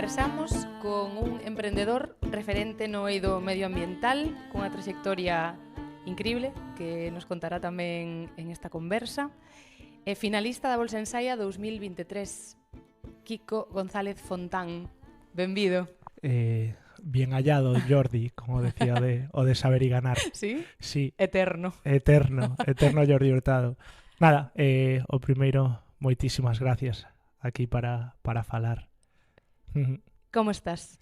Conversamos con un emprendedor referente no eido medioambiental, cunha trayectoria increíble que nos contará tamén en esta conversa. Finalista da Bolsa Ensaia 2023, Kiko González Fontán. Benvido. Bien hallado, Jordi, como decía o de saber y ganar. Sí? Sí. Eterno. Eterno Jordi Hurtado. Nada, o primeiro, moitísimas gracias aquí para falar. Como estás?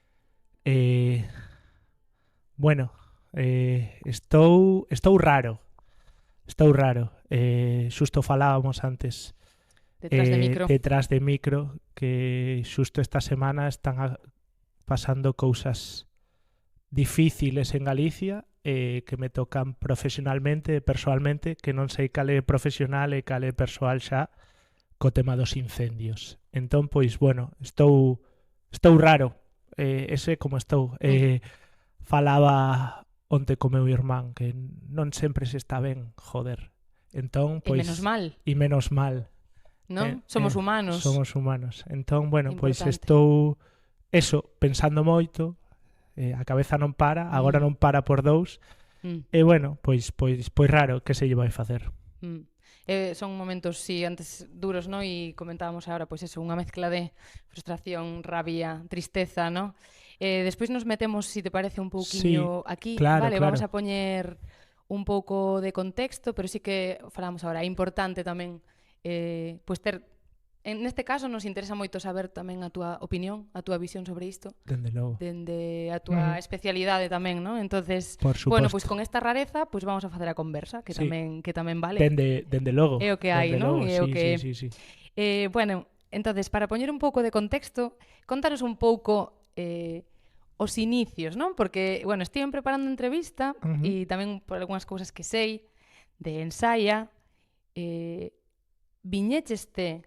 Bueno, estou raro. Xusto falábamos antes Detrás de micro que xusto esta semana están pasando cousas difíciles en Galicia que me tocan profesionalmente, persoalmente, que non sei cal é profesional e cal é persoal xa co tema dos incendios. Entón, pois, bueno, estou raro, ese como estou. Falaba onte co meu irmán que non sempre se está ben, joder. Entón, pois, e menos mal. Non? Somos humanos. Somos humanos. Entón, bueno, importante. Pois estou pensando moito, a cabeza non para, agora non para por dous. E bueno, pois raro, que se lle vai facer? Son momentos, sí, antes duros, ¿no? Y comentábamos ahora, pues eso, unha mezcla de frustración, rabia, tristeza, ¿no? Despois nos metemos, si te parece, un pouquiño aquí. Claro, vale, claro. Vamos a poñer un pouco de contexto, pero sí que falamos ahora. É importante tamén, pues ter... Neste caso nos interesa moito saber tamén a túa opinión, a túa visión sobre isto. Dende logo. Dende a túa especialidade tamén, ¿no? Entonces, por suposto. Bueno, pues con esta rareza, pues vamos a facer a conversa, que sí. tamén vale. Dende logo. É o que hai, ¿no? É o que sí. Bueno, entonces, para poñer un pouco de contexto, contanos un pouco os inicios, ¿no? Porque, bueno, estive preparando entrevista e tamén por algunhas cousas que sei de Ensaia, viñécheste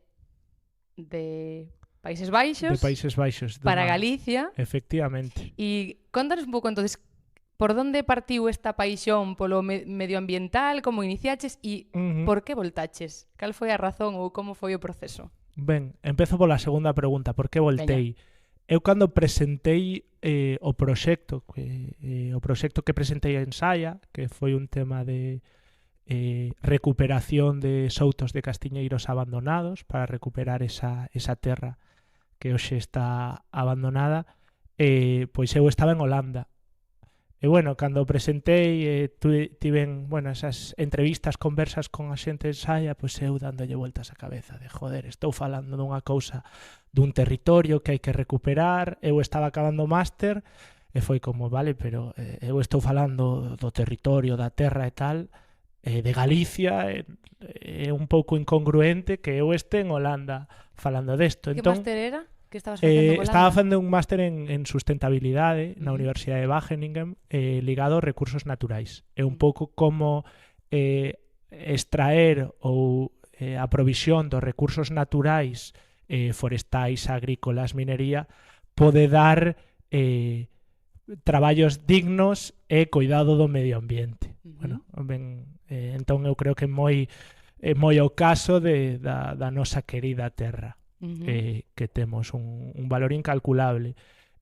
de Países Baixos para Galicia. Efectivamente. E contanos un pouco, entonces, por onde partiu esta paixón polo medioambiental, como iniciaches e por que voltaches? Cal foi a razón ou como foi o proceso? Ben, empezo pola segunda pregunta, por que voltei? Eu cando presentei o proxecto que presentei en Ensaia, que foi un tema de recuperación de soutos de castiñeiros abandonados para recuperar esa terra que hoxe está abandonada, pois eu estaba en Holanda. E bueno, cando presentei tiven, bueno, esas entrevistas, conversas con a xente de Ensaia, pois eu dándolle voltas á cabeza de, joder, estou falando dunha cousa dun territorio que hai que recuperar, eu estaba acabando o máster e foi como, vale, pero eu estou falando do territorio, da terra e tal, de Galicia, é un pouco incongruente que eu este en Holanda falando desto. Que máster era? Que estabas facendo en Holanda? Estaba facendo un máster en sustentabilidade na Universidade de Wageningen, ligado aos recursos naturais. É un pouco como extraer ou a provisión dos recursos naturais, forestais, agrícolas, minería, pode dar traballos dignos e cuidado do medio ambiente. Bueno, ben, entón eu creo que é moi o caso da nosa querida terra, que temos un valor incalculable.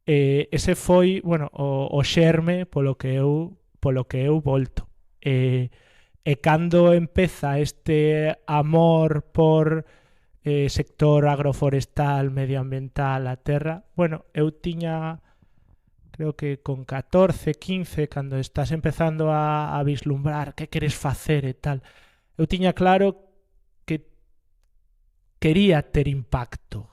Ese foi, bueno, o xerme polo que eu volto. E cando empeza este amor por sector agroforestal, medioambiental, a terra, bueno, eu tiña, creo que con 14, 15, cando estás empezando a vislumbrar que queres facer e tal, eu tiña claro que quería ter impacto.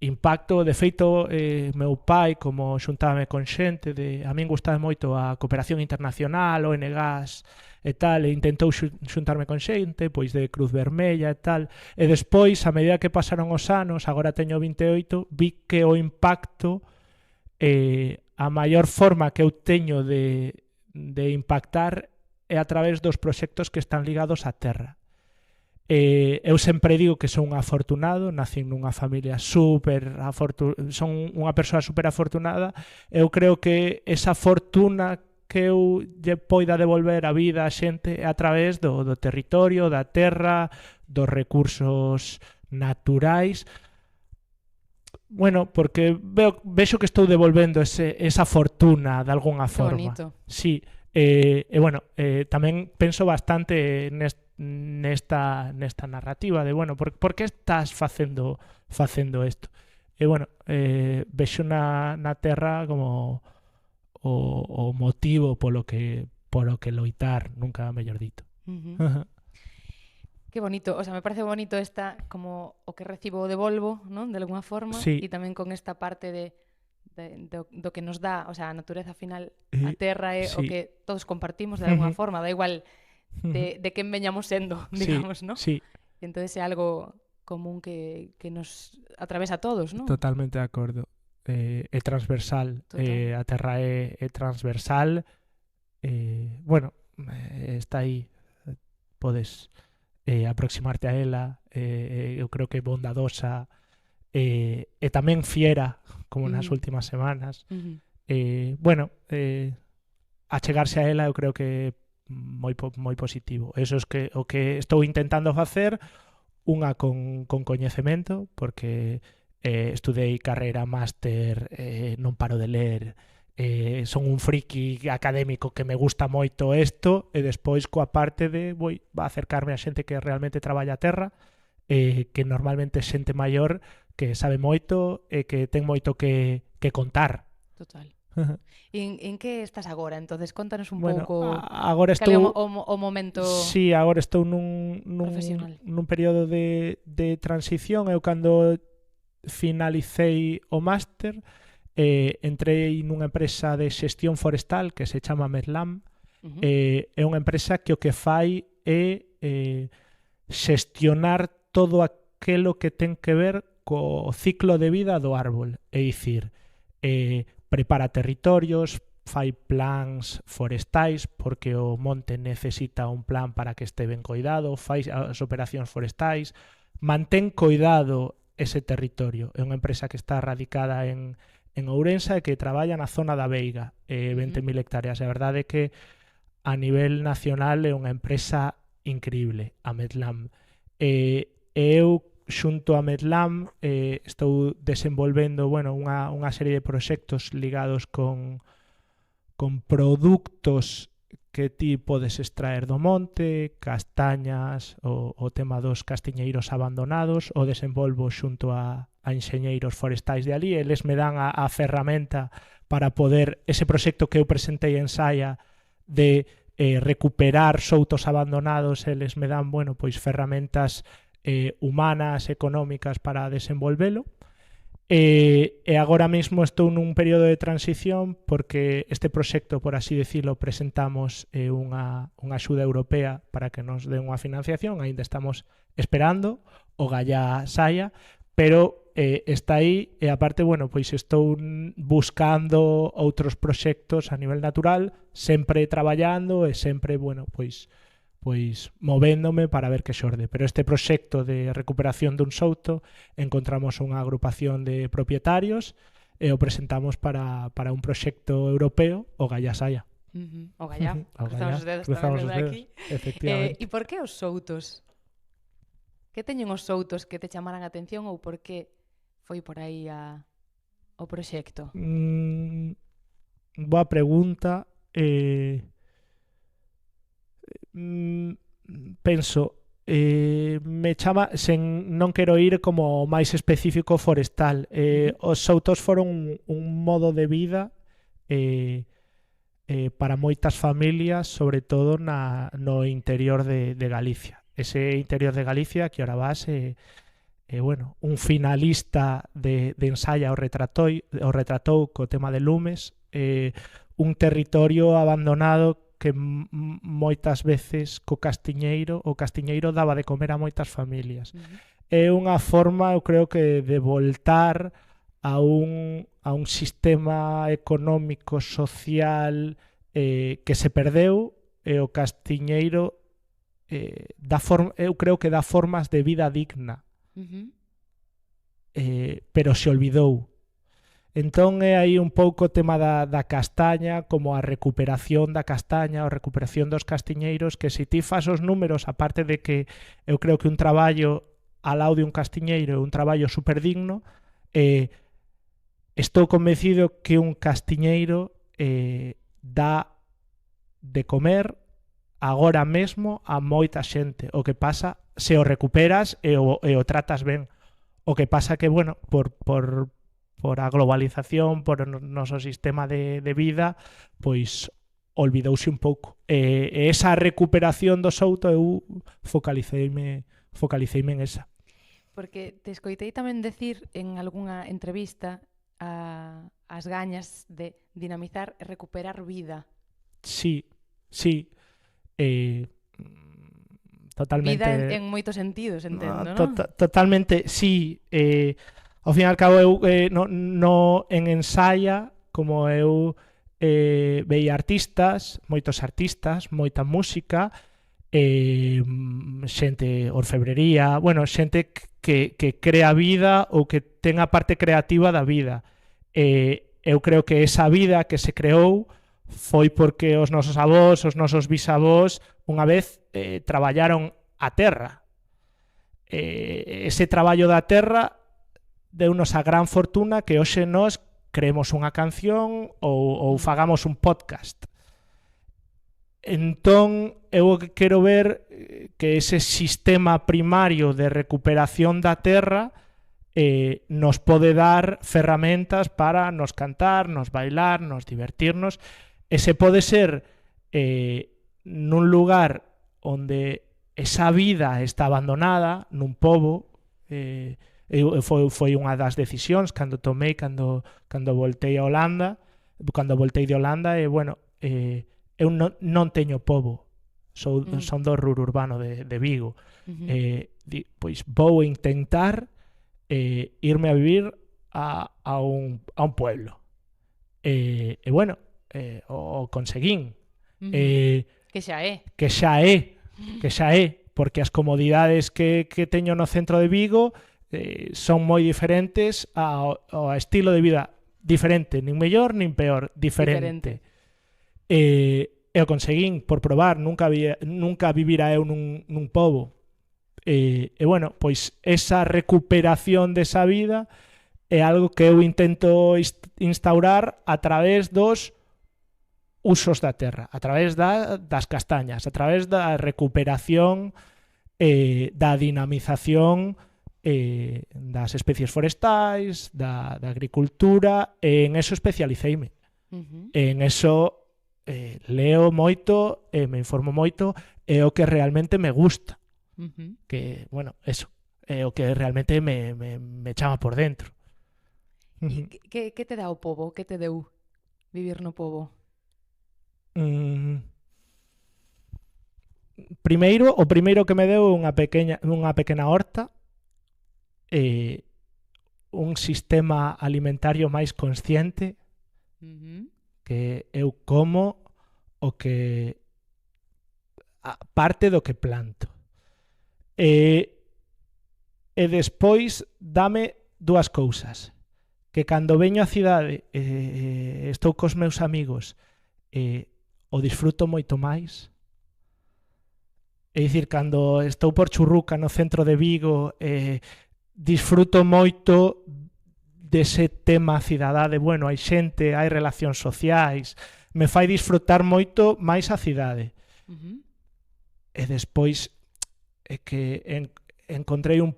Impacto, de feito, meu pai, como xuntábame con xente, a min gustaba moito a cooperación internacional, ONGs e tal, e intentou xuntarme con xente, pois de Cruz Vermella e tal, e despois, a medida que pasaron os anos, agora teño 28, vi que o impacto, a maior forma que eu teño de impactar é a través dos proxectos que están ligados á terra. Eu sempre digo que son un afortunado, nacín nunha familia son unha persoa super afortunada. Eu creo que esa fortuna que eu lle poida devolver a vida a xente a través do territorio, da terra, dos recursos naturais, Bueno, porque vexo que estou devolvendo esa fortuna de alguna forma. bonito. Sí, bueno, tamén penso bastante nesta narrativa de, bueno, por que estás facendo isto? E, bueno, vexo na terra como o motivo polo que loitar, nunca mellor dito. Qué bonito, o sea, me parece bonito esta como o que recibo o devolvo, ¿no? De alguna forma, Sí. e tamén con esta parte do que nos dá, o sea, a natureza final, a terra é o sí. que todos compartimos de alguna Ujú. forma, da igual de quen veñamos sendo, digamos, ¿no? Sí, E entonces é algo común que nos atravesa a todos, ¿no? totalmente de acordo. É transversal. Total. A terra é transversal. Bueno, está aí. Podes aproximarte a ela. Eu creo que é bondadosa. E tamén fiera, como nas últimas semanas. Bueno, achegarse a ela eu creo que é moi positivo. Eso é o que estou intentando facer, unha con coñecemento, porque estudei carreira, máster, non paro de ler, son un friki académico que me gusta moito isto, e despois coa parte de vou acercarme a xente que realmente traballa a terra, que normalmente é xente maior que sabe moito e que ten moito que contar. Total. En que estás agora? Entonces, contanos un Bueno, pouco agora cal é estou... o momento Sí, agora estou profesional. nun período de transición. Eu cando finalicei o máster, entrei nunha empresa de xestión forestal que se chama Medlam. É unha empresa que o que fai é xestionar todo aquilo que ten que ver co ciclo de vida do árbol. É dicir, prepara territorios, fai plans forestais, porque o monte necesita un plan para que este ben coidado, fai as operacións forestais, mantén coidado ese territorio. É unha empresa que está radicada en Ourense e que traballa na zona da Veiga, 20.000 hectáreas. A verdade é que a nivel nacional é unha empresa increíble, a Medlam. Eu, xunto a Medlam, estou desenvolvendo, bueno, unha serie de proxectos ligados con produtos que ti podes extraer do monte, castañas, o tema dos castiñeiros abandonados, o desenvolvo xunto a enxeñeiros forestais de ali. Eles me dan a ferramenta para poder, ese proxecto que eu presentei en Saia de recuperar soutos abandonados, eles me dan, bueno, pois ferramentas humanas, económicas para desenvolvelo. E agora mesmo estou nun período de transición porque este proxecto, por así decirlo, presentamos unha axuda europea para que nos den unha financiación. Ainda estamos esperando o galla saia, pero está aí. E aparte, bueno, pois estou buscando outros proxectos a nivel natural, sempre traballando e sempre, bueno, pois movéndome para ver que xorde. Pero este proxecto de recuperación dun souto, encontramos unha agrupación de propietarios e o presentamos para un proxecto europeo, o Galla Saia. O Galla, cruzamos os dedos tamén desde aquí. Efectivamente. E por que os soutos? Que teñen os soutos que te chamaran a atención ou por que foi por aí o proxecto? Boa pregunta. Penso, me chama, sen non quero ir como máis específico forestal. Os soutos foron un modo de vida para moitas familias, sobre todo no interior de Galicia. Ese interior de Galicia que ahora vas, bueno, un finalista de Ensaya o retratou co tema de lumes, un territorio abandonado que moitas veces o castiñeiro daba de comer a moitas familias. É unha forma, eu creo que, de voltar a un sistema económico, social, que se perdeu, e o castiñeiro eu creo que dá formas de vida digna, pero se olvidou. Entón é aí un pouco o tema da castaña, como a recuperación da castaña, a recuperación dos castiñeiros, que se ti fas os números, aparte de que eu creo que un traballo ao lado de un castiñeiro é un traballo superdigno, estou convencido que un castiñeiro dá de comer agora mesmo a moita xente. O que pasa, se o recuperas e o tratas ben. O que pasa que, bueno, por a globalización, por o noso sistema de vida, pois olvidouse un pouco. E esa recuperación do souto eu focaliceime en esa. Porque te escoitei tamén decir en algunha entrevista as gañas de dinamizar e recuperar vida. Sí. Totalmente. Vida en moitos sentidos, entendo, non? Totalmente, sí. Ao fin e al cabo, eu no en Ensaya, como eu veía artistas, moita música, xente orfebrería, bueno, xente que crea vida ou que ten a parte creativa da vida. Eu creo que esa vida que se creou foi porque os nosos avós, os nosos bisavós, unha vez traballaron a terra. Ese traballo da terra deunos a gran fortuna que hoxe nós creemos unha canción ou fagamos un podcast. Entón, eu quero ver que ese sistema primario de recuperación da terra nos pode dar ferramentas para nos cantar, nos bailar, nos divertirnos. Ese pode ser nun lugar onde esa vida está abandonada, nun pobo. Foi unha das decisións cando tomei cando voltei a Holanda, cando voltei de Holanda, e bueno, eu non teño pobo, son do rur urbano de Vigo. Pois vou intentar irme a vivir a un pueblo. E bueno, o conseguín. Que xa é, porque as comodidades que teño no centro de Vigo son moi diferentes ao estilo de vida diferente, nin mellor nin peor, diferente. E o conseguín por probar, nunca vivira eu nun pobo. E bueno, pois esa recuperación desa vida é algo que eu intento instaurar a través dos usos da terra, a través das castañas, a través da recuperación, da dinamización das especies forestais, da agricultura, e en eso especialiceime. En eso leo moito, me informo moito, é o que realmente me gusta. Que, bueno, eso, é o que realmente me chama por dentro. E que te dá o pobo? Que te deu vivir no pobo? O primeiro que me deu unha pequena horta, un sistema alimentario máis consciente, que eu como o que parte do que planto. E despois dame dúas cousas, que cando veño á cidade estou cos meus amigos, o disfruto moito máis. É dicir, cando estou por Churruca no centro de Vigo, disfruto moito dese tema cidadade. Bueno, hai xente, hai relacións sociais, me fai disfrutar moito máis a cidade. E despois é que encontrei un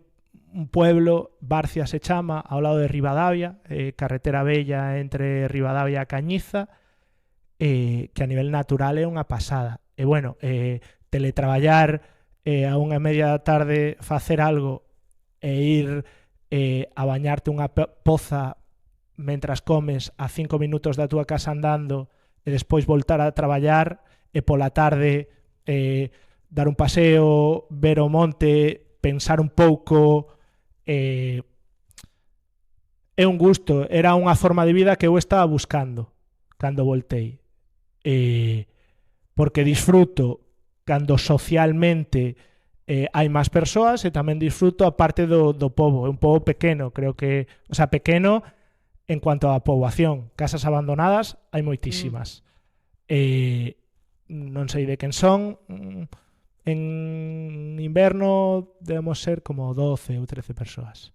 pueblo, Barcia se chama, ao lado de Ribadavia, carretera bella entre Ribadavia e Cañiza, que a nivel natural é unha pasada. E bueno, teletraballar a 1:30 da tarde, facer algo e ir a bañarte unha poza mentras comes a 5 minutos da túa casa andando, e despois voltar a traballar, e pola tarde dar un paseo, ver o monte, pensar un pouco. É un gusto, era unha forma de vida que eu estaba buscando cando voltei. Porque disfruto cando socialmente hai máis persoas, e tamén disfruto a parte do pobo. É un pobo pequeno, creo que, o sea, pequeno en cuanto a poboación. Casas abandonadas hai moitísimas. Non sei de quen son. En inverno debemos ser como 12 ou 13 persoas.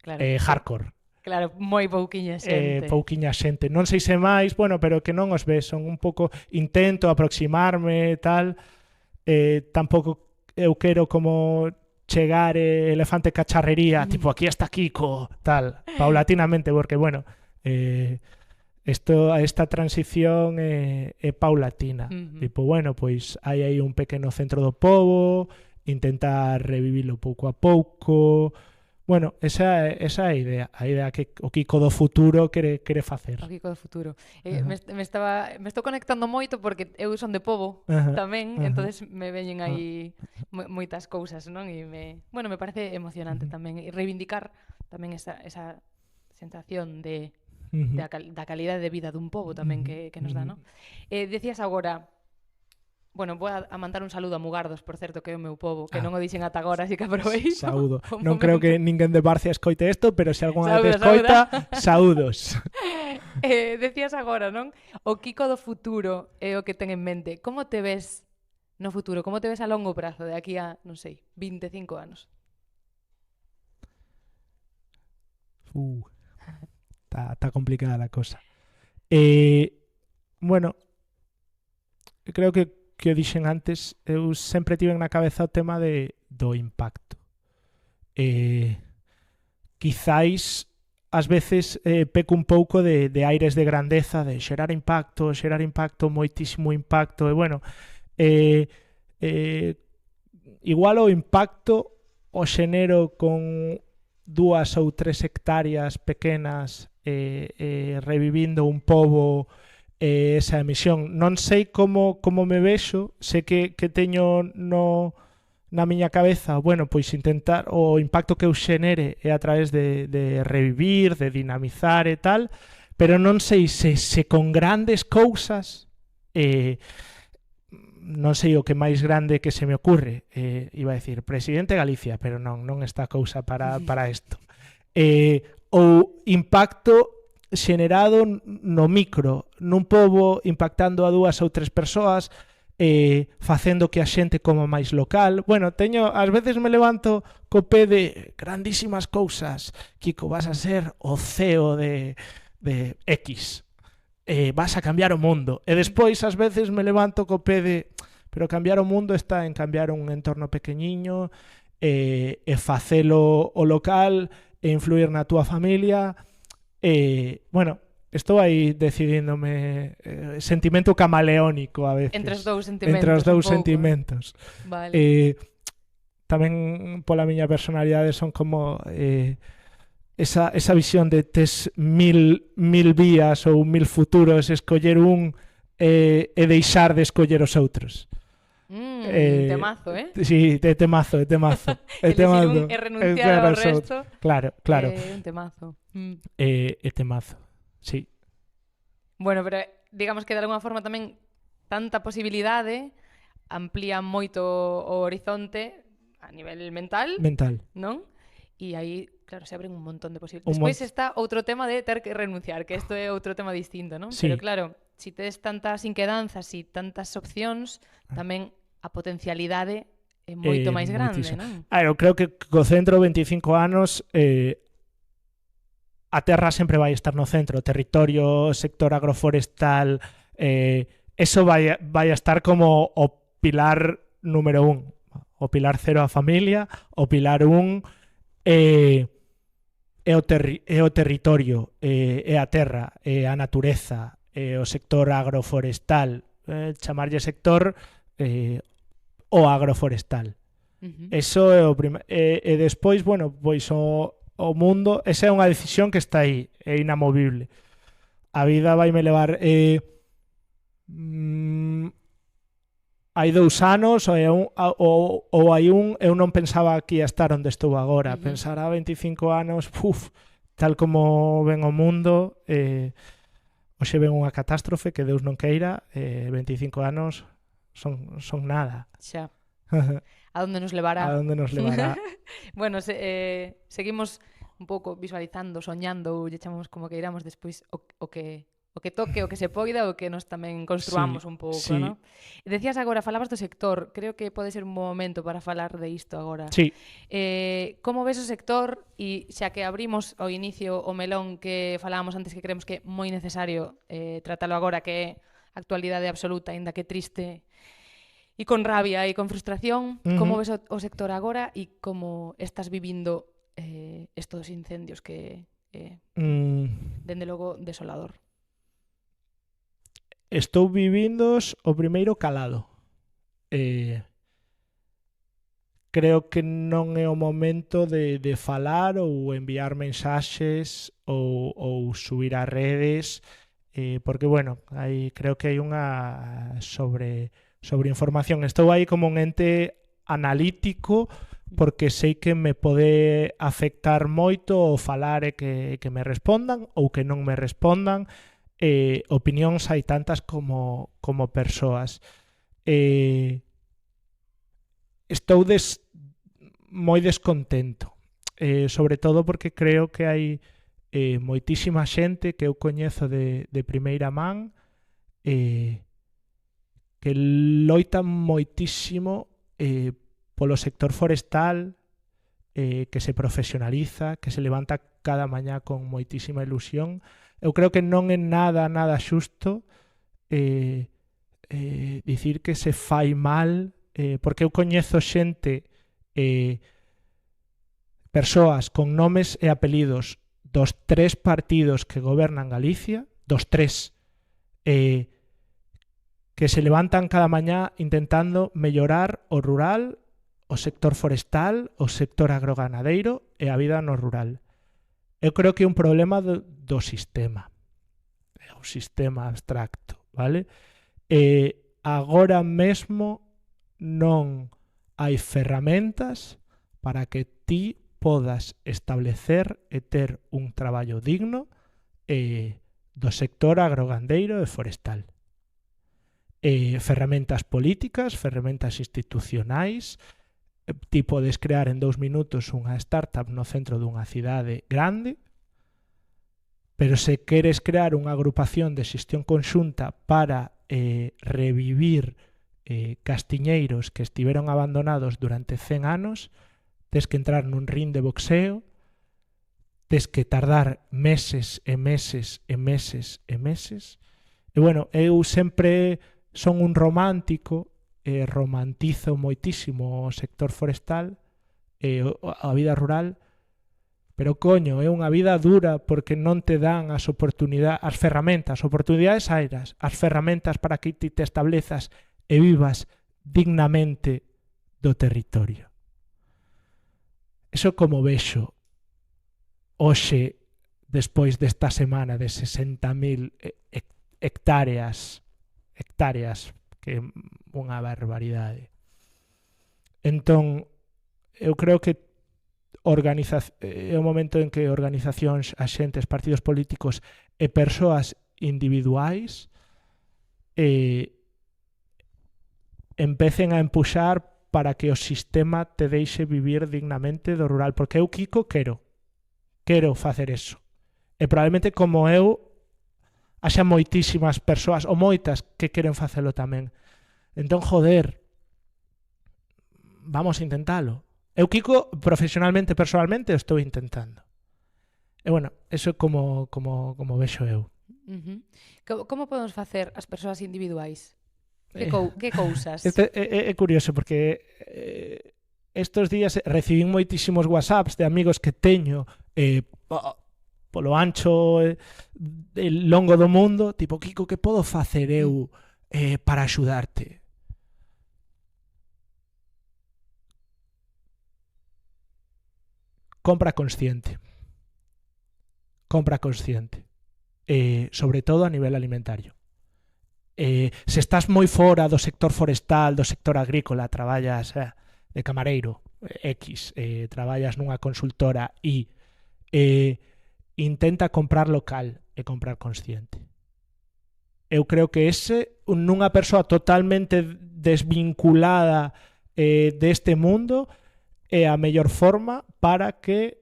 Claro. Hardcore. Claro, moi pouquiña xente. Pouquiña xente. Non sei se máis, bueno, pero que non os ves, son un pouco intento aproximarme e tal. Tampouco eu quero como chegar elefante cacharrería, tipo aquí está Kiko, tal, paulatinamente, porque bueno, esta transición é paulatina. Tipo, bueno, pois hai aí un pequeno centro do pobo, intentar revivilo pouco a pouco. Bueno, esa é a idea que o Kiko do futuro quere facer. O Kiko do futuro. Me estou conectando moito porque eu son de pobo tamén, entonces me veñen aí moitas cousas, non? E me parece emocionante tamén e reivindicar tamén esa sensación da calidade de vida dun pobo tamén que nos dá, non? Decías agora, bueno, vou a mandar un saludo a Mugardos, por certo, que é o meu pobo, que non o dixen ata agora, así que aproveito. Saúdo. Non creo que ninguén de Barcia escoite isto, pero se algunha vez escoita, saúdos. Decías agora, non? O Kiko do futuro é o que ten en mente. Como te ves no futuro? Como te ves a longo prazo, de aquí a, non sei, 25 anos? Está complicada la cosa. Bueno, creo que o dixen antes, eu sempre tive na cabeza o tema do impacto. Quizáis ás veces peco un pouco de aires de grandeza, de xerar impacto, moitísimo impacto, e bueno, igual o impacto o xenero con 2 ou 3 hectáreas pequenas revivindo un pobo esa emisión. Non sei como me vexo, sei que teño na miña cabeza, bueno, pois intentar o impacto que eu xenere é a través de revivir, de dinamizar e tal, pero non sei se con grandes cousas non sei o que máis grande que se me ocurre, iba a decir presidente de Galicia, pero non está a cousa para isto. Ou impacto xenerado no micro, nun pobo, impactando a 2 ou 3 persoas, facendo que a xente coma máis local. Bueno, ás veces me levanto co pé de grandísimas cousas. Kiko, vas a ser o CEO de X. Vas a cambiar o mundo. E despois, ás veces, me levanto co pé de pero cambiar o mundo está en cambiar un entorno pequeniño, e facelo o local, e influir na túa familia. Bueno, estou aí decidíndome sentimento camaleónico a veces. Entre os dous sentimentos. Vale. Tamén pola miña personalidade son como esa visión de tes mil vías ou 1000 futuros, escoller un e deixar de escoller os outros. Temazo, Sí, temazo. Elegir un e renunciar ao resto. Claro. Un temazo. Temazo, sí. Bueno, pero digamos que de alguna forma tamén tanta posibilidade amplía moito o horizonte a nivel mental, non? E aí, claro, se abren un montón de posibilidades. Despois está outro tema de ter que renunciar, que isto é outro tema distinto, non? Sí. Pero claro, si tes tantas inquedanzas e tantas opcións, tamén a potencialidade é moito máis grande, non? Eu creo que co centro 25 anos a terra sempre vai estar no centro, o territorio, o sector agroforestal, eso vai a estar como o pilar número 1, o pilar 0 a familia, o pilar 1 é o territorio, é a terra, é a natureza, é o sector agroforestal, chamarlle sector o agroforestal. Eso é o primeiro. E despois, bueno, pois o mundo, esa é unha decisión que está aí, é inamovible. A vida vai me levar hai 2 anos ou hai eu non pensaba que ia estar onde estou agora. Pensar a 25 anos, tal como ven o mundo, hoxe ven unha catástrofe que Deus non queira, 25 anos son nada. Xa. A onde nos levará? Bueno, seguimos un pouco visualizando, soñando, ou lle chamamos como que iramos despois o que toque, o que se poida, o que nos tamén construamos un pouco, sí. non? Decías agora, falabas do sector, creo que pode ser un bo momento para falar de isto agora. Sí. Como ves o sector, e xa que abrimos ao inicio o melón que falábamos antes, que creemos que é moi necesario tratalo agora, que é actualidade absoluta, aínda que triste, e con rabia e con frustración, como ves o sector agora e como estás vivindo estos incendios que dende logo desolador? Estou vivindos o primeiro calado. Creo que non é o momento de falar ou enviar mensaxes ou subir a redes, porque, bueno, creo que hai unha sobreinformación. Estou aí como un ente analítico, porque sei que me pode afectar moito o falar e que me respondan ou que non me respondan. Opinións hai tantas como persoas. Estou moi descontento, sobre todo porque creo que hai moitísima xente que eu coñezo de primeira man que loitan moitísimo polo sector forestal, que se profesionaliza, que se levanta cada mañá con moitísima ilusión. Eu creo que non é nada xusto dicir que se fai mal, porque eu coñezo xente, persoas con nomes e apelidos dos 3 partidos que gobernan Galicia, dos 3, que se levantan cada mañá intentando mellorar o rural, o sector forestal, o sector agroganadeiro e a vida no rural. Eu creo que é un problema do sistema. É un sistema abstracto, vale? Agora mesmo non hai ferramentas para que ti podas establecer e ter un traballo digno do sector agrogandeiro e forestal. Ferramentas políticas, ferramentas institucionais. Ti podes crear en 2 minutos unha startup no centro dunha cidade grande, pero se queres crear unha agrupación de xestión conxunta para revivir castiñeiros que estiveron abandonados durante 100 anos, tes que entrar nun ring de boxeo, tes que tardar meses e meses e meses e meses. E, bueno, eu sempre son un romántico, romantizo moitísimo o sector forestal e a vida rural, pero coño, é unha vida dura porque non te dan as oportunidades, as oportunidades airas, as ferramentas para que ti te establezas e vivas dignamente do territorio. Eso como vexo hoxe, despois desta semana de 60.000 hectáreas, que é unha barbaridade. Entón, eu creo que é o momento en que organizacións, axentes, partidos políticos e persoas individuais empecen a empuxar para que o sistema te deixe vivir dignamente do rural, porque eu, Kiko, quero facer eso. E probablemente como eu haxa moitísimas persoas, ou moitas, que queren facelo tamén. Entón, joder, vamos a intentalo. Eu, Kiko, profesionalmente, personalmente, estou intentando. E, bueno, eso é como vexo eu. Como podemos facer as persoas individuais? Que cousas? É curioso, porque estes días recibín moitísimos whatsapps de amigos que teño polo ancho e longo do mundo, tipo, Kiko, que podo facer eu para axudarte? Compra consciente. Sobre todo a nivel alimentario. Se estás moi fora do sector forestal, do sector agrícola, traballas de camareiro, traballas nunha consultora e intenta comprar local e comprar consciente. Eu creo que nunha persoa totalmente desvinculada deste mundo é a mellor forma para que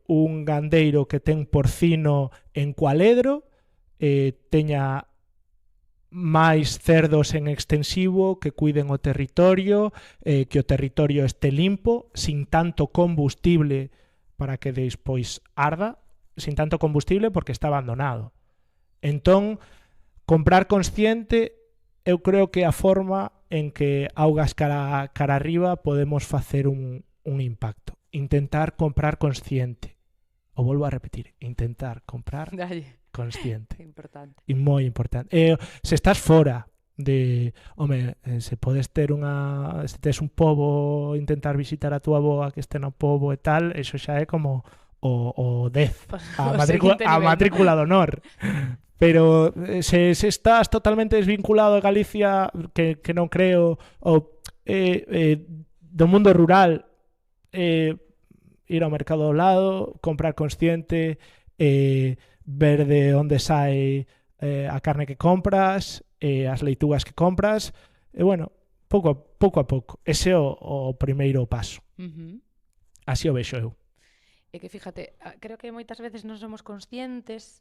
un gandeiro que ten porcino en Cualedro teña máis cerdos en extensivo que cuiden o territorio, que o territorio este limpo, sin tanto combustible para que despois arda, sin tanto combustible porque está abandonado. Entón, comprar consciente, eu creo que a forma en que augas cara arriba podemos facer un impacto. Intentar comprar consciente. O volvo a repetir, intentar comprar consciente. Importante. E moi importante. Se estás fora de, se podes ter se tes un pobo, intentar visitar a túa avoa que este no pobo e tal, eso xa é como o 10, a matrícula de honor. Pero se estás totalmente desvinculado de Galicia, que non creo, do mundo rural, ir ao mercado ao lado, comprar consciente, ver de onde sai a carne que compras, as leitugas que compras, e bueno, pouco a pouco. Ese é o primeiro paso. Así o vexo eu. E que fíjate, creo que moitas veces non somos conscientes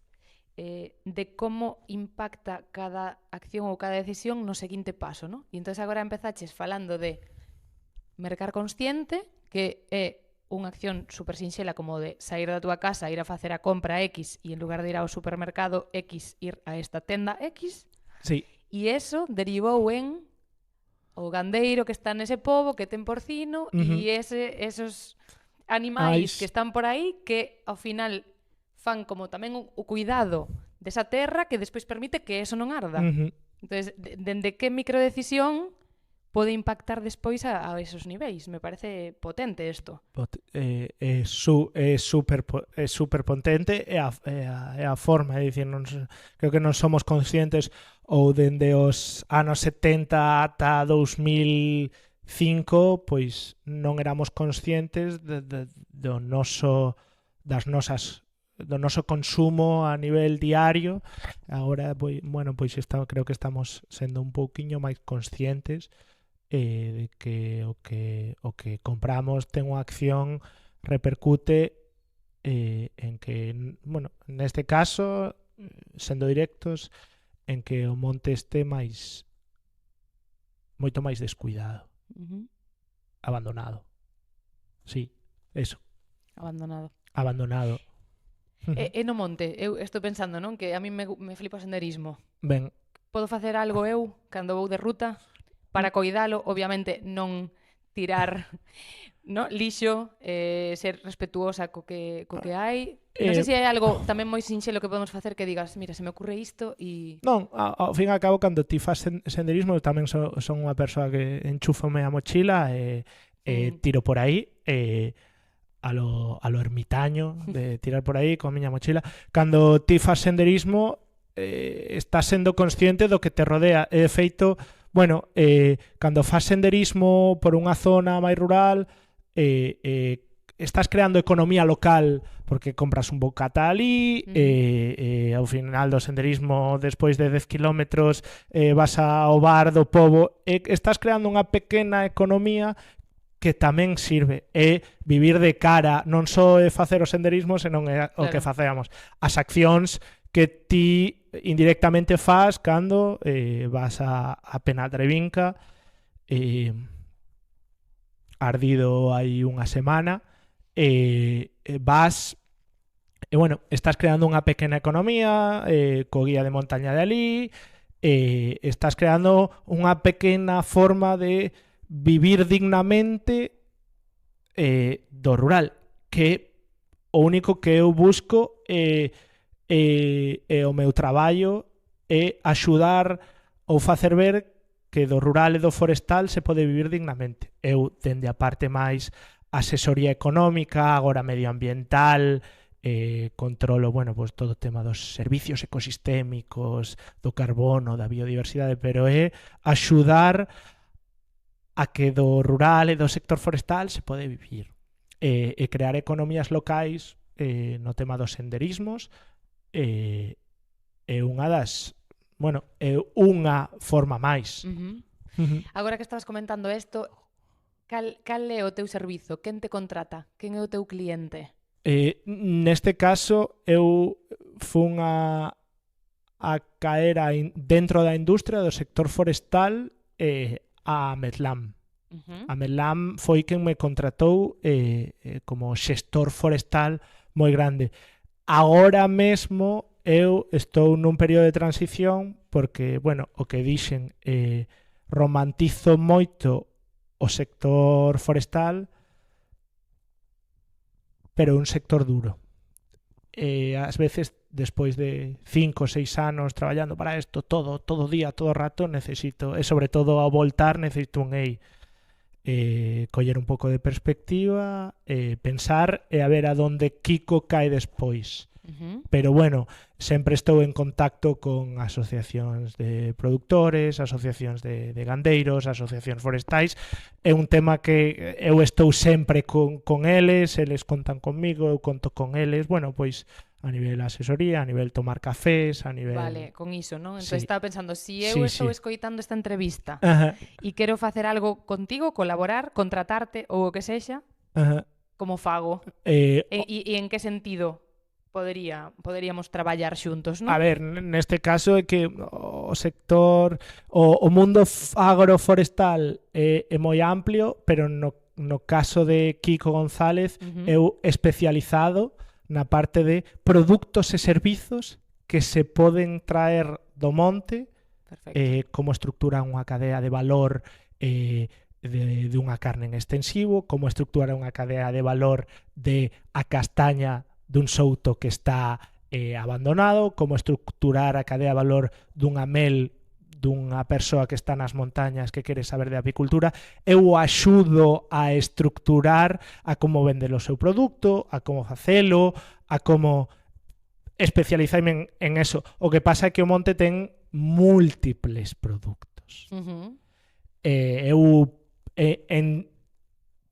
de como impacta cada acción ou cada decisión no seguinte paso, ¿no? E entón agora empezaches falando de mercar consciente, que é unha acción super sinxela como de sair da túa casa, ir a facer a compra X e en lugar de ir ao supermercado X, ir a esta tenda X. Sí. E eso derivou en o gandeiro que está nese pobo, que ten porcino, e esos animais que están por aí que ao final fan como tamén o cuidado desa terra que despois permite que eso non arda. Entonces, dende que microdecisión pode impactar despois a esos niveis. Me parece potente isto. É super potente, é a forma, é dicir, creo que non somos conscientes ou dende os anos 70 ata 2005, pois non éramos conscientes do noso consumo a nivel diario. Agora, pois creo que estamos sendo un pouquiño máis conscientes de que o que compramos ten unha acción, repercute en que, neste caso, sendo directos, en que o monte este moito máis descuidado, abandonado. Sí, eso. Abandonado. E no monte, eu estou pensando, non, que a mí me flipa o senderismo. Ben, podo facer algo eu cando vou de ruta para coidalo, obviamente non tirar lixo, ser respetuosa co que hai. Non sei se hai algo tamén moi sinxelo que podemos facer que digas, mira, se me ocurre isto e... Non, ao fin e ao cabo, cando ti faz senderismo, eu tamén son unha persoa que enchúfame a mochila e tiro por aí, a lo ermitaño, de tirar por aí con a miña mochila. Cando ti faz senderismo, estás sendo consciente do que te rodea. E de feito, cando faz senderismo por unha zona máis rural, estás creando economía local porque compras un bocata ali, ao final do senderismo, despois de 10 kilómetros, vas ao bar do pobo, estás creando unha pequena economía que tamén sirve. É vivir de cara, non só é facer o senderismo, senón é o que facemos. As accións que ti indirectamente faz cando vas a Penatrevinca, ardido hai unha semana, vas estás creando unha pequena economía co guía de montaña de ali, estás creando unha pequena forma de vivir dignamente do rural, que o único que eu busco o meu traballo é axudar ou facer ver que do rural e do forestal se pode vivir dignamente. Eu, dende a parte máis asesoría económica, agora medioambiental, controlo, pues todo o tema dos servicios ecosistémicos, do carbono, da biodiversidade, pero é axudar a que do rural e do sector forestal se pode vivir. E crear economías locais no tema dos senderismos é unha das... é unha forma máis. Agora que estabas comentando isto, cal é o teu servizo? Quen te contrata? Quen é o teu cliente? Neste caso, eu fun a a caer dentro da industria do sector forestal a Medlam. A Medlam foi quen me contratou como xestor forestal moi grande. Agora mesmo eu estou nun período de transición porque, bueno, o que dixen, romantizo moito o sector forestal, pero un sector duro. Ás veces, despois de 5 ou 6 anos traballando para isto todo día, todo rato, necesito, e sobre todo ao voltar, necesito un coller un pouco de perspectiva, pensar e a ver a donde Kiko cae despois. Pero bueno, sempre estou en contacto con asociacións de produtores, asociacións de gandeiros, asociacións forestais. É un tema que eu estou sempre con eles contan conmigo, eu conto con eles, bueno, pois a nivel asesoría, a nivel tomar cafés, a nivel... Vale, con iso, non? Entón Sí. estaba pensando, si eu estou escoitando esta entrevista e quero facer algo contigo, colaborar, contratarte ou o que sexa, como fago? E en que sentido poderíamos traballar xuntos, non? A ver, neste caso é que o sector, o mundo agroforestal é moi amplio, pero no caso de Kiko González, eu especializado na parte de produtos e servizos que se poden traer do monte, como estructura unha cadea de valor de unha carne en extensivo, como estructura unha cadea de valor de a castaña dun souto que está abandonado, como estructurar a cadea de valor dunha mel dunha persoa que está nas montañas que quere saber de apicultura. Eu axudo a estructurar a como vender o seu produto, a como facelo, a como especializarme en eso. O que pasa é que o monte ten múltiples produtos. Eu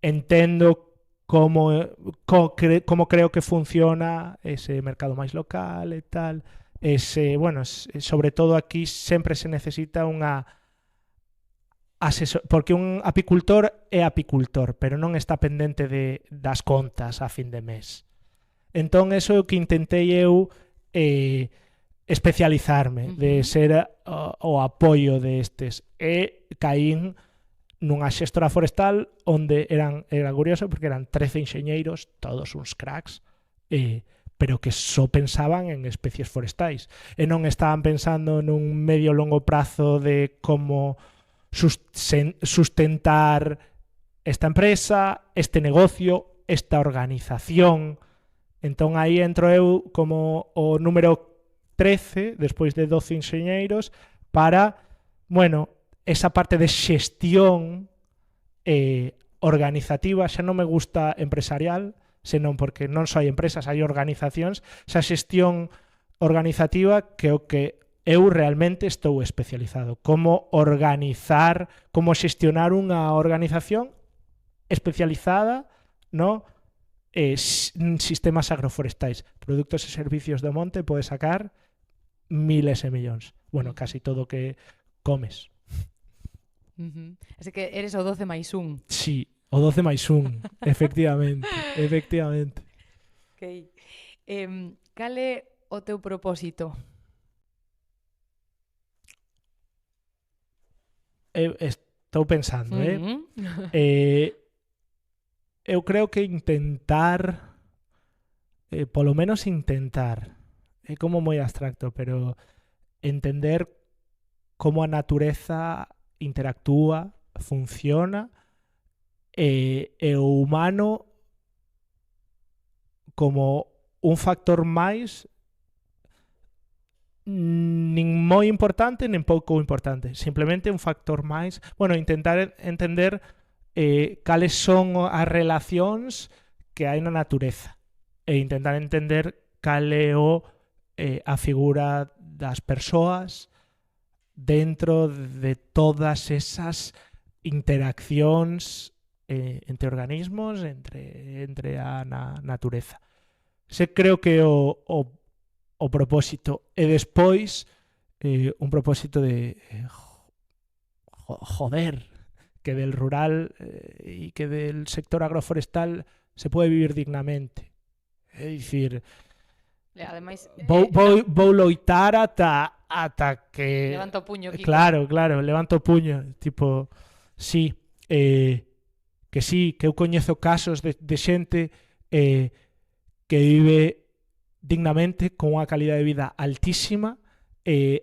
entendo como creo que funciona ese mercado máis local e tal. Bueno, sobre todo aquí sempre se necesita unha asesor, porque un apicultor é apicultor, pero non está pendente das contas a fin de mes. Entón, eso é o que intentei eu especializarme, de ser o apoio destes. E caín nunha xestora forestal onde era curioso porque eran 13 enxeñeiros, todos uns cracks, pero que só pensaban en especies forestais e non estaban pensando nun medio longo prazo de como sustentar esta empresa, este negocio, esta organización. Entón aí entro eu como o número 13 despois de 12 enxeñeiros para, bueno, esa parte de xestión organizativa. Xa non me gusta empresarial, senón porque non só hai empresas, hai organizacións. Esa xestión organizativa que o que eu realmente estou especializado. Como organizar, como xestionar unha organización especializada no sistemas agroforestais. Produtos e servicios do monte pode sacar miles e millóns. Bueno, casi todo o que comes. Así que eres o 12 máis 1. Sí, o 12 máis 1, efectivamente. Okay. Cal é o teu propósito? Estou pensando, eu creo que intentar, polo menos intentar, é como moi abstracto, pero entender como a natureza interactúa, funciona, e o humano como un factor máis nin moi importante nin pouco importante, simplemente un factor máis, bueno, intentar entender cales son as relacións que hai na natureza e intentar entender cal é a figura das persoas dentro de todas esas interaccións entre organismos, entre a natureza. Se creo que o propósito. E despois un propósito de joder, que del rural e que del sector agroforestal se puede vivir dignamente. É dicir, Ademais, Vou loitar ata que... levanta o puño, Kiko. Claro, levanto o puño. Tipo, sí, que sí, que eu coñezo casos de xente que vive dignamente, con unha calidad de vida altísima,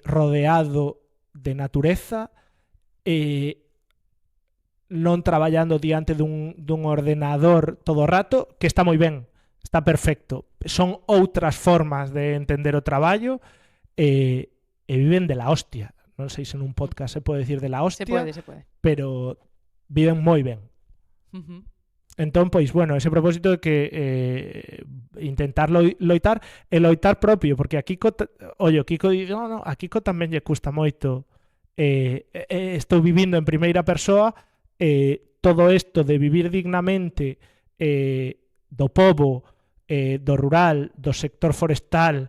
rodeado de natureza, non traballando diante dun ordenador todo o rato, que está moi ben, está perfecto. Son outras formas de entender o traballo e viven de la hostia. Non sei se nun podcast se pode decir de la hostia, Se pode. pero viven moi ben. Entón, pois, bueno, ese propósito de que intentar loitar e loitar propio, porque a Kiko, Kiko di, no, a Kiko tamén lle custa moito. Estou vivindo en primeira persoa, todo isto de vivir dignamente do pobo, do rural, do sector forestal,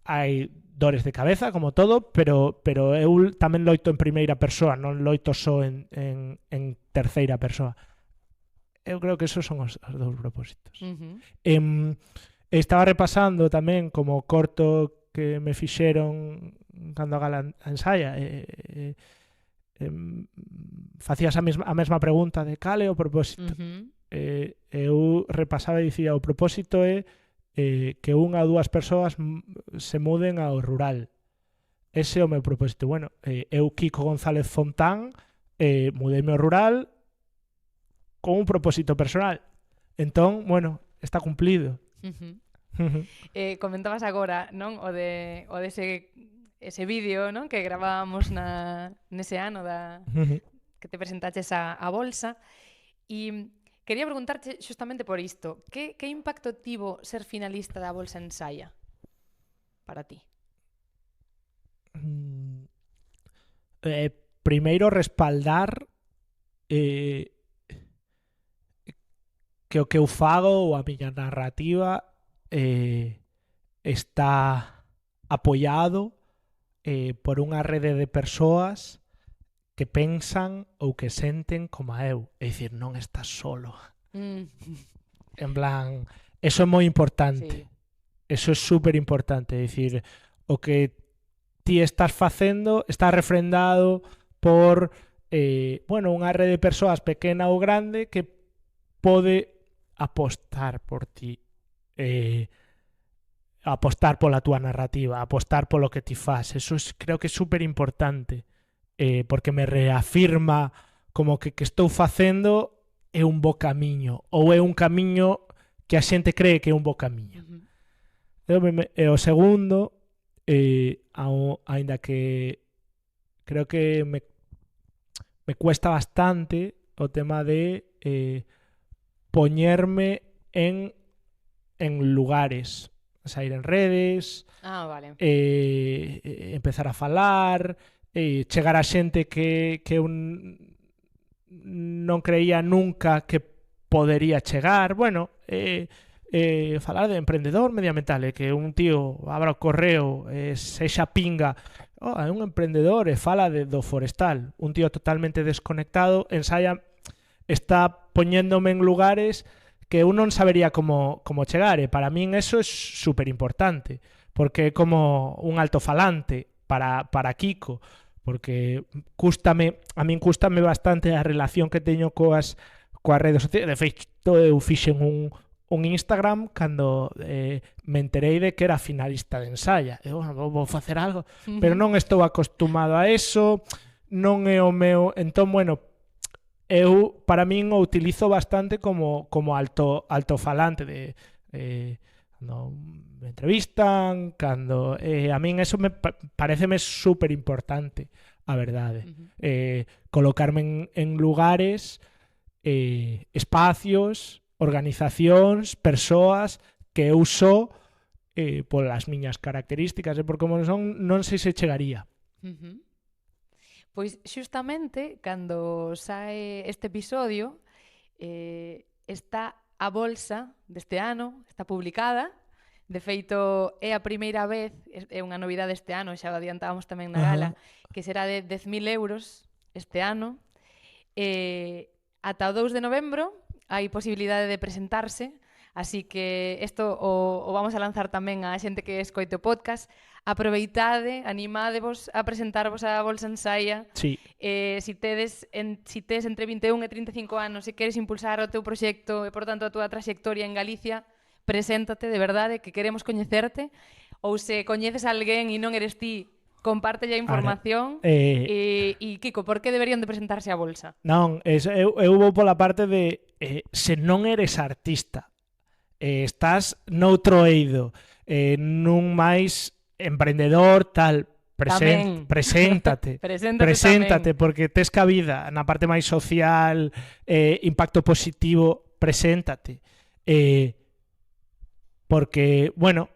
hai dores de cabeza, como todo, pero eu tamén loito en primeira persoa, non loito só en terceira persoa. Eu creo que esos son os dous propósitos. Estaba repasando tamén como corto que me fixeron cando a Gala ensaya, facías a mesma pregunta de cal é o propósito. Eu repasaba e dicía, o propósito é que unha ou dúas persoas se muden ao rural. Ese é o meu propósito. Bueno, eu, Kiko González Fontán, mudeime ao rural con un propósito personal. Entón, bueno, está cumplido. Comentabas agora, non? O de ese vídeo, non? Que gravábamos nese ano que te presentaches a bolsa, e quería preguntarte xustamente por isto. Que impacto tivo ser finalista da Bolsa Ensaya para ti? Primeiro, respaldar que o que eu fago ou a miña narrativa está apoiado por unha rede de persoas que pensan ou que senten como a eu. É dicir, non estás solo. En plan, eso é moi importante. Sí. Eso é super importante. É dicir, o que ti estás facendo está refrendado por unha rede de persoas pequena ou grande que pode apostar por ti, apostar pola túa narrativa, apostar polo que ti fas. Eso creo que é super importante, porque me reafirma como que estou facendo é un bo camiño, ou é un camiño que a xente cree que é un bo camiño. E o segundo, aínda que creo que me cuesta bastante o tema de poñerme en lugares, sair en redes, vale. Empezar a falar, chegar a xente que eu non creía nunca que podería chegar. Bueno, falar de emprendedor medioambiental, que un tío abra o correo, sexa pinga, é un emprendedor e fala do forestal. Un tío totalmente desconectado, ensaya, está poñéndome en lugares que eu non sabería como chegar, e para min eso é super importante, porque é como un altofalante para Kiko, porque a min cústame bastante a relación que teño coas redes sociais. De feito, eu fixen un Instagram cando me enterei de que era finalista de Ensaya. Eu vou facer algo, pero non estou acostumado a eso, non é o meu. Entón, bueno, eu para min o utilizo bastante como altofalante de cando me entrevistan, cando a min eso me pareceme super importante, a verdade. Colocarme en lugares, espacios, organizacións, persoas que eu só polas miñas características e por como son, non sei se chegaría. Pois xustamente cando sae este episodio está a bolsa deste ano, está publicada. De feito, é a primeira vez, é unha novidade este ano, xa o adiantábamos tamén na gala, que será de 10.000 euros este ano. Ata o 2 de novembro hai posibilidade de presentarse Así que isto o vamos a lanzar tamén a xente que escoite o podcast. Aproveitade, animádevos a presentarvos a Bolsa Ensaia. Sí. Si tes entre 21 e 35 anos e queres impulsar o teu proxecto e, por tanto, a túa trayectoria en Galicia, preséntate, de verdade, que queremos coñecerte. Ou se coñeces a alguén e non eres ti, compártelle a información. E Kiko, por que deberían de presentarse á Bolsa? Non, eu vou pola parte de se non eres artista, estás noutro eido, nun máis emprendedor, tal, preséntate, Preséntate porque tes cabida na parte máis social, impacto positivo, preséntate. Porque, bueno,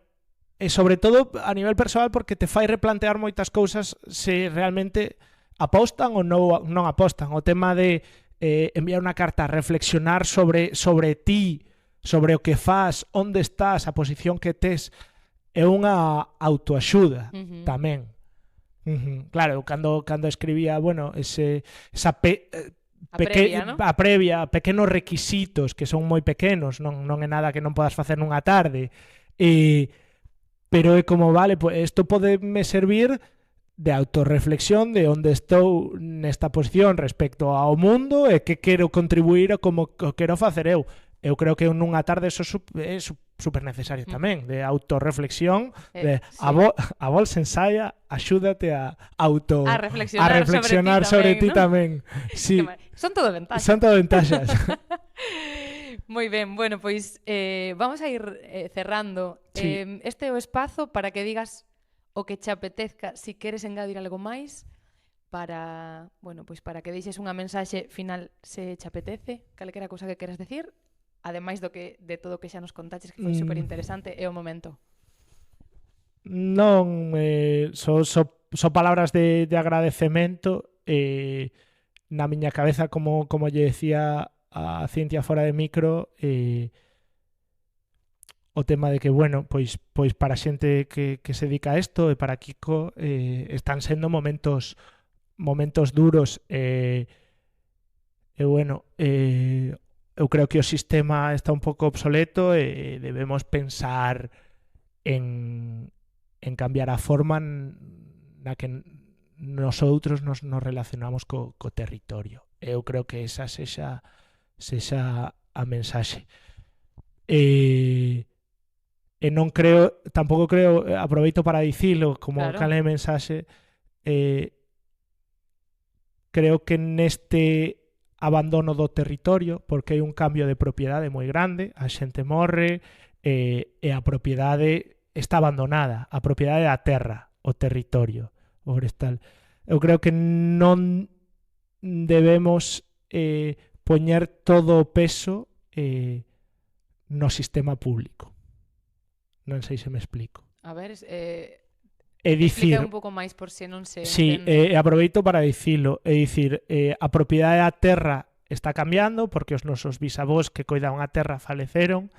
sobre todo a nivel persoal, porque te fai replantear moitas cousas se realmente apostan ou non apostan. O tema de enviar unha carta, reflexionar sobre ti, sobre o que fas, onde estás, a posición que tes, é unha autoaxuda tamén. Claro, cando escribía, bueno, esa previa, pequenos requisitos que son moi pequenos, non é nada que non podas facer nunha tarde, pero é como, vale, pues isto pode me servir de autorreflexión de onde estou nesta posición respecto ao mundo e que quero contribuir a como quero facer eu. Eu creo que nunha tarde eso é super necesario tamén, de autorreflexión, de sí. a Bolsa Ensaia axúdate a reflexionar sobre ti ¿no? tamén. Sí. Son todo ventaxas. Son todo ventaxas. Moi ben, bueno, pois vamos a ir cerrando. Sí. Este é o espazo para que digas o que che apetezca, si queres engadir algo máis, para, bueno, pois para que deixes unha mensaxe final se che apetece, calquera cousa que queras decir, ademais de todo o que xa nos contaches, que foi super interesante, é o momento. Non, son palabras de agradecemento. Na miña cabeza, como lle decía a Cintia fora de micro, o tema de que, bueno, pois para xente que se dedica a isto e para Kiko están sendo momentos duros, e bueno, eu creo que o sistema está un pouco obsoleto e debemos pensar en cambiar a forma na que nosotros nos relacionamos co territorio. Eu creo que esa sexa a mensaxe. E non creo, tampouco creo, aproveito para dicilo como claro. canle de mensaxe, creo que neste abandono do territorio, porque hai un cambio de propiedade moi grande, a xente morre e a propiedade está abandonada, a propiedade da terra, o territorio, o forestal. Eu creo que non debemos poñer todo o peso no sistema público. Non sei se me explico. A ver, explica un pouco máis por se non se entende. Aproveito para dicilo, é dicir, a propiedade da terra está cambiando porque os nosos bisavós que coidaban a terra faleceron,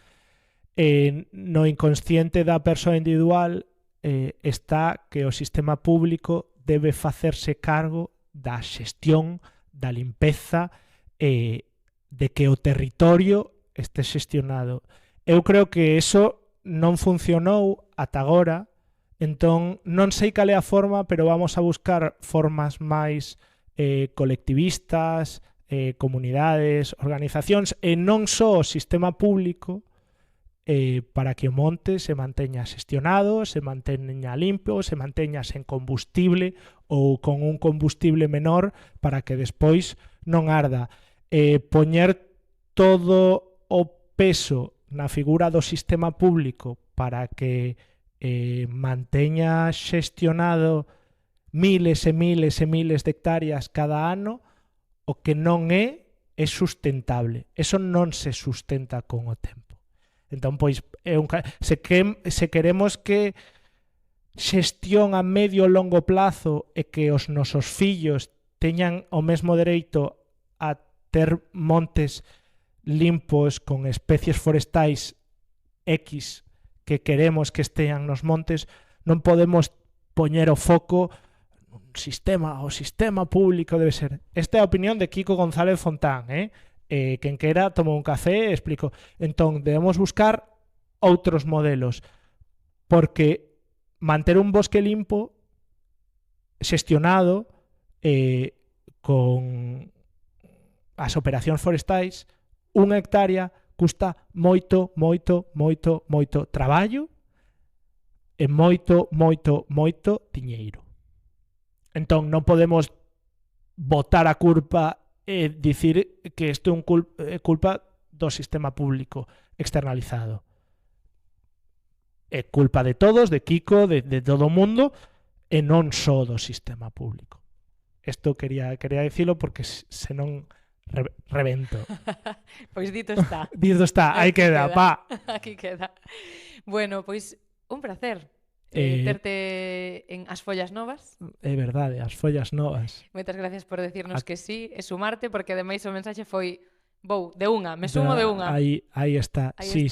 no inconsciente da persoa individual está que o sistema público debe facerse cargo da xestión, da limpeza, de que o territorio este xestionado. Eu creo que eso non funcionou ata agora. Entón, non sei cal é a forma, pero vamos a buscar formas máis colectivistas, comunidades, organizacións, e non só o sistema público, para que o monte se manteña xestionado, se manteña limpo, se manteña sen combustible ou con un combustible menor para que despois non arda. Poñer todo o peso na figura do sistema público para que manteña xestionado miles e miles e miles de hectáreas cada ano, o que non é sustentable. Eso non se sustenta con o tempo. Entón, pois, se queremos que xestión a medio e longo plazo e que os nosos fillos teñan o mesmo dereito a ter montes limpos con especies forestais X que queremos que estean nos montes, non podemos poñer o foco o sistema público debe ser. Esta é a opinión de Kiko González Fontán, Quen quera toma un café e explico. Entón, debemos buscar outros modelos, porque manter un bosque limpo xestionado con as operacións forestais, unha hectárea custa moito traballo e moito tiñeiro. Entón, non podemos botar a culpa e dicir que isto é culpa do sistema público externalizado. É culpa de todos, de Kiko, de todo o mundo, e non só do sistema público. Isto quería dicilo porque senón revento. Pois dito está. Dito está, aí queda, pa. Aquí queda. Bueno, pois un placer terte en As Follas Novas. É verdade, As Follas Novas. Moitas gracias por decirnos que sí e sumarte, porque ademais o mensaxe foi me sumo de unha. Aí está, Aí sí.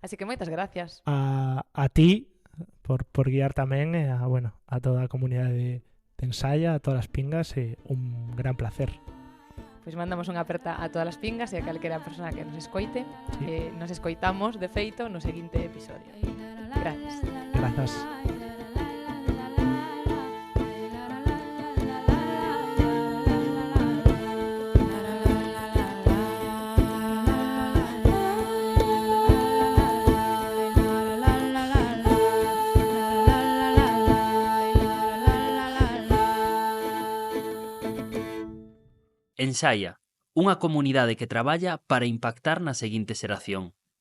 Así que moitas gracias. A ti por guiar tamén a toda a comunidade de Ensaya, a todas as pingas, un gran placer. Pois mandamos unha aperta a todas as pingas e a calquera persona que nos escoite. Sí. Nos escoitamos, de feito, no seguinte episodio. Gracias. Grazas. Ensaya, unha comunidade que traballa para impactar na seguinte xeración.